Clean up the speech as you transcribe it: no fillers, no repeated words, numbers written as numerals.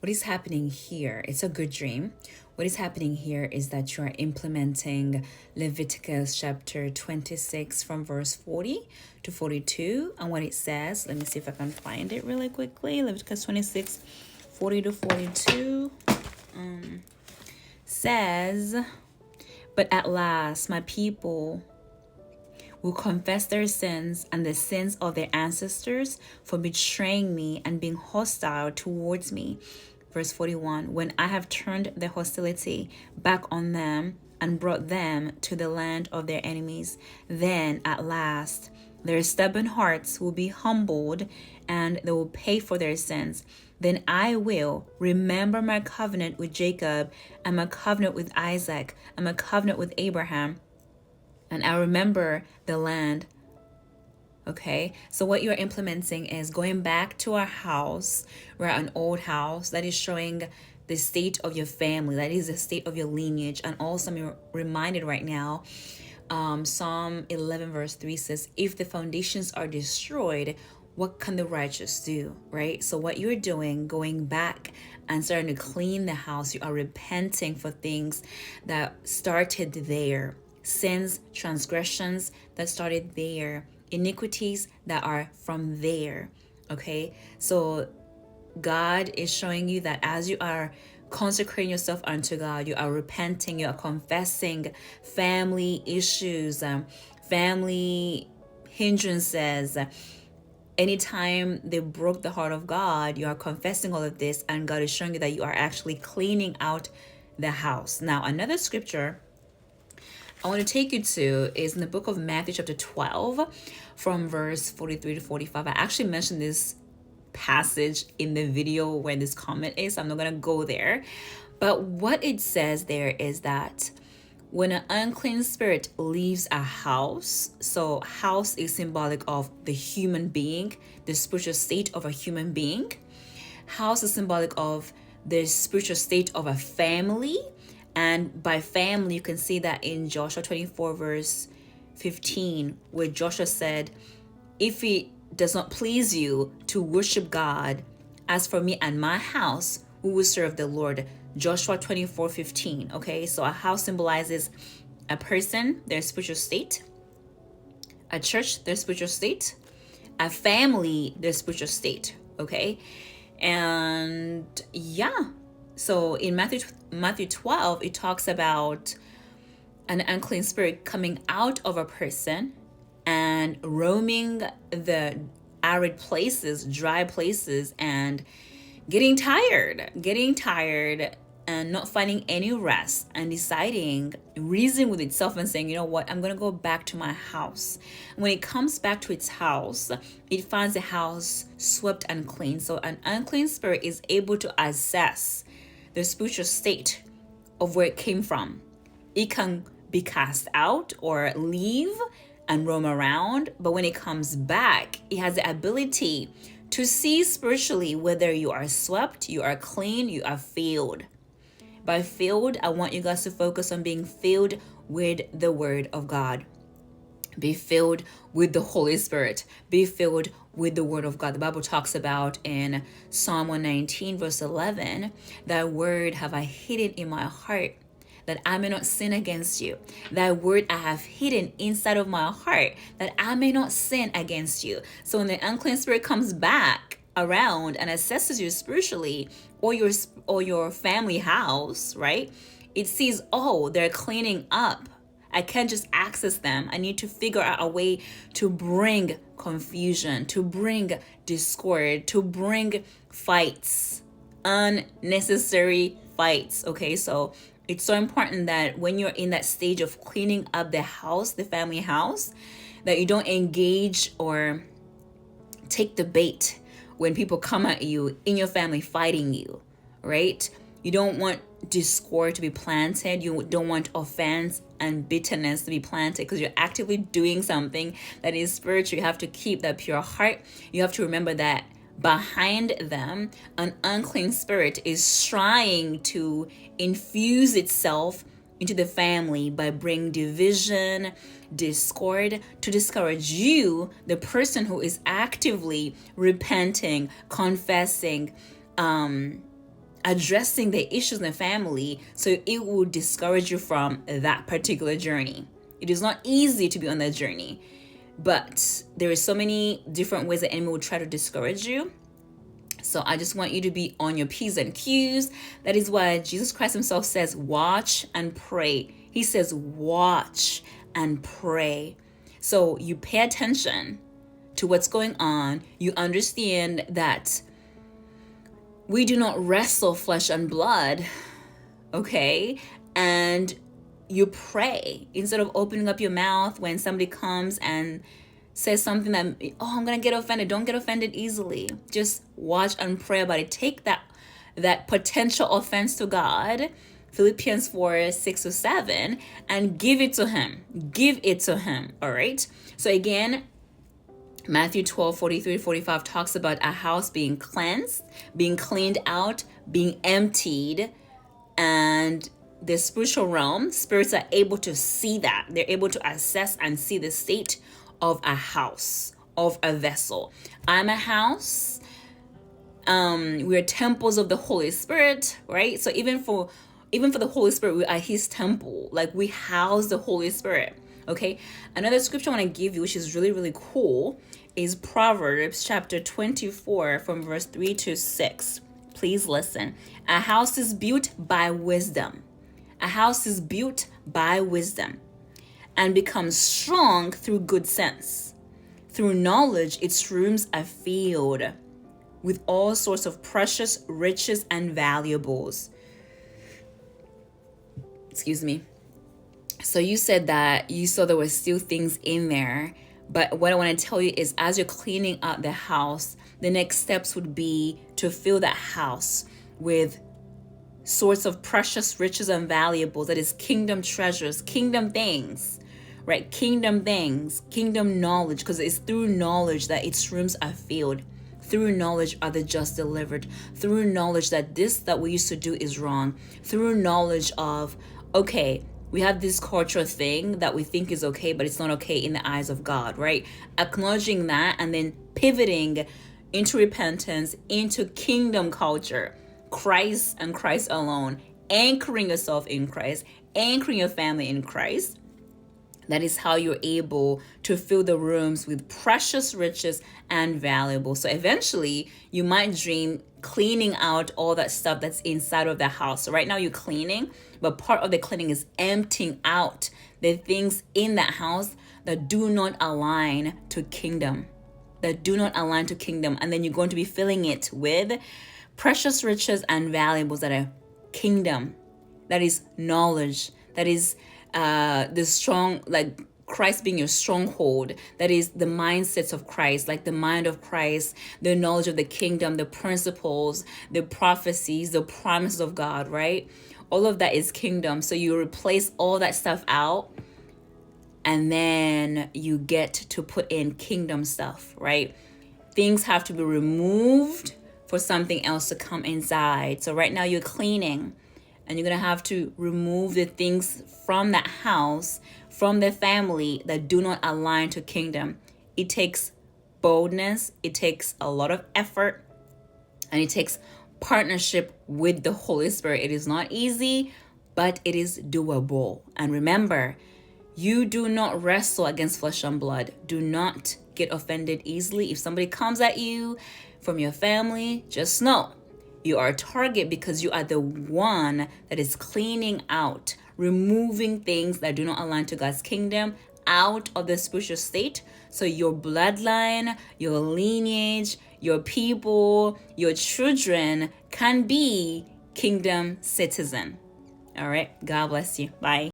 what is happening here, it's a good dream. What is happening here is that you are implementing Leviticus chapter 26 from verse 40 to 42. And what it says, let me see if I can find it really quickly. Leviticus 26, 40 to 42 says, "But at last my people will confess their sins and the sins of their ancestors for betraying me and being hostile towards me." Verse 41, "When I have turned their hostility back on them and brought them to the land of their enemies, then at last their stubborn hearts will be humbled and they will pay for their sins. Then I will remember my covenant with Jacob and my covenant with Isaac and my covenant with Abraham, and I remember the land." Okay, so what you're implementing is going back to a house, right? An old house that is showing the state of your family, that is the state of your lineage. And also, I'm reminded right now, Psalm 11 verse 3 says, "If the foundations are destroyed, what can the righteous do?" Right? So what you're doing, going back and starting to clean the house, you are repenting for things that started there, sins, transgressions that started there, iniquities that are from there. Okay, so God is showing you that as you are consecrating yourself unto God, you are repenting, you are confessing family issues, family hindrances. Anytime they broke the heart of God, you are confessing all of this, and God is showing you that you are actually cleaning out the house. Now, another scripture I want to take you to is in the book of Matthew chapter 12 from verse 43 to 45. I actually mentioned this passage in the video where this comment is, so I'm not going to go there. But what it says there is that when an unclean spirit leaves a house, so house is symbolic of the human being, the spiritual state of a human being. House is symbolic of the spiritual state of a family. And by family, you can see that in Joshua 24 verse 15, where Joshua said, "If it does not please you to worship God, as for me and my house, we will serve the Lord." Joshua 24:15. Okay, so a house symbolizes a person, their spiritual state, a church, their spiritual state, a family, their spiritual state. Okay, and yeah, so in Matthew 12, it talks about an unclean spirit coming out of a person and roaming the arid places, dry places, and getting tired and not finding any rest, and deciding, reasoning with itself and saying, "You know what, I'm going to go back to my house." When it comes back to its house, it finds the house swept and clean. So an unclean spirit is able to assess the spiritual state of where it came from. It can be cast out or leave and roam around, but when it comes back, it has the ability to see spiritually whether you are swept, you are clean, you are filled. By filled, I want you guys to focus on being filled with the Word of God. Be filled with the Holy Spirit. Be filled with the Word of God. The Bible talks about in Psalm 119 verse 11, "Thy word have I hidden in my heart, that I may not sin against you. Thy word I have hidden inside of my heart, that I may not sin against you." So when the unclean spirit comes back around and assesses you spiritually, or your family house, right? It sees, oh, they're cleaning up. I can't just access them. I need to figure out a way to bring confusion, to bring discord, to bring fights, unnecessary fights. Okay, so it's so important that when you're in that stage of cleaning up the house, the family house, that you don't engage or take the bait when people come at you in your family fighting you, right? You don't want discord to be planted. You don't want offense and bitterness to be planted, because you're actively doing something that is spiritual. You have to keep that pure heart. You have to remember that behind them, an unclean spirit is trying to infuse itself into the family by bringing division, discord, to discourage you, the person who is actively repenting, confessing, addressing the issues in the family, so it will discourage you from that particular journey. It is not easy to be on that journey, but there is so many different ways the enemy will try to discourage you. So I just want you to be on your P's and Q's. That is why Jesus Christ himself says, watch and pray. He says, watch and pray. So you pay attention to what's going on. You understand that we do not wrestle flesh and blood, okay? And you pray instead of opening up your mouth when somebody comes and says something that, oh, I'm gonna get offended. Don't get offended easily. Just watch and pray about it. Take that potential offense to God, Philippians 4:6-7, and give it to him. Give it to him. All right. So again, Matthew 12:43-45 talks about a house being cleansed, being cleaned out, being emptied, and the spiritual realm, spirits are able to see that. They're able to assess and see the state of a house, of a vessel. I'm a house. We're temples of the Holy Spirit, right? So even for the Holy Spirit, we are his temple. Like, we house the Holy Spirit. Okay. Another scripture I want to give you, which is really, really cool, is Proverbs chapter 24 from verse 3-6. Please listen. A house is built by wisdom. A house is built by wisdom and becomes strong through good sense. Through knowledge, its rooms are filled with all sorts of precious riches and valuables. Excuse me. So you said that you saw there were still things in there. But what I want to tell you is, as you're cleaning out the house, the next steps would be to fill that house with sorts of precious riches and valuables. That is kingdom treasures, kingdom things, right? Kingdom things, kingdom knowledge, because it's through knowledge that its rooms are filled. Through knowledge are the just delivered. Through knowledge that this that we used to do is wrong. Through knowledge of, okay, we have this cultural thing that we think is okay, but it's not okay in the eyes of God, right? Acknowledging that and then pivoting into repentance, into kingdom culture, Christ and Christ alone, anchoring yourself in Christ, anchoring your family in Christ. That is how you're able to fill the rooms with precious riches and valuable. So eventually you might dream cleaning out all that stuff that's inside of the house. So right now you're cleaning, but part of the cleaning is emptying out the things in that house that do not align to kingdom, that do not align to kingdom. And then you're going to be filling it with precious riches and valuables that are kingdom, that is knowledge, that is the strong, like Christ being your stronghold, that is the mindsets of Christ, like the mind of Christ, the knowledge of the kingdom, the principles, the prophecies, the promises of God, right? All of that is kingdom. So you replace all that stuff out, and then you get to put in kingdom stuff, right? Things have to be removed for something else to come inside. So right now you're cleaning, and you're going to have to remove the things from that house, from the family that do not align to kingdom. It takes boldness. It takes a lot of effort. And it takes partnership with the Holy Spirit. It is not easy, but it is doable. And remember, you do not wrestle against flesh and blood. Do not get offended easily. If somebody comes at you from your family, just know you are a target, because you are the one that is cleaning out, removing things that do not align to God's kingdom out of the spiritual state. So your bloodline, your lineage, your people, your children can be kingdom citizen. All right. God bless you. Bye.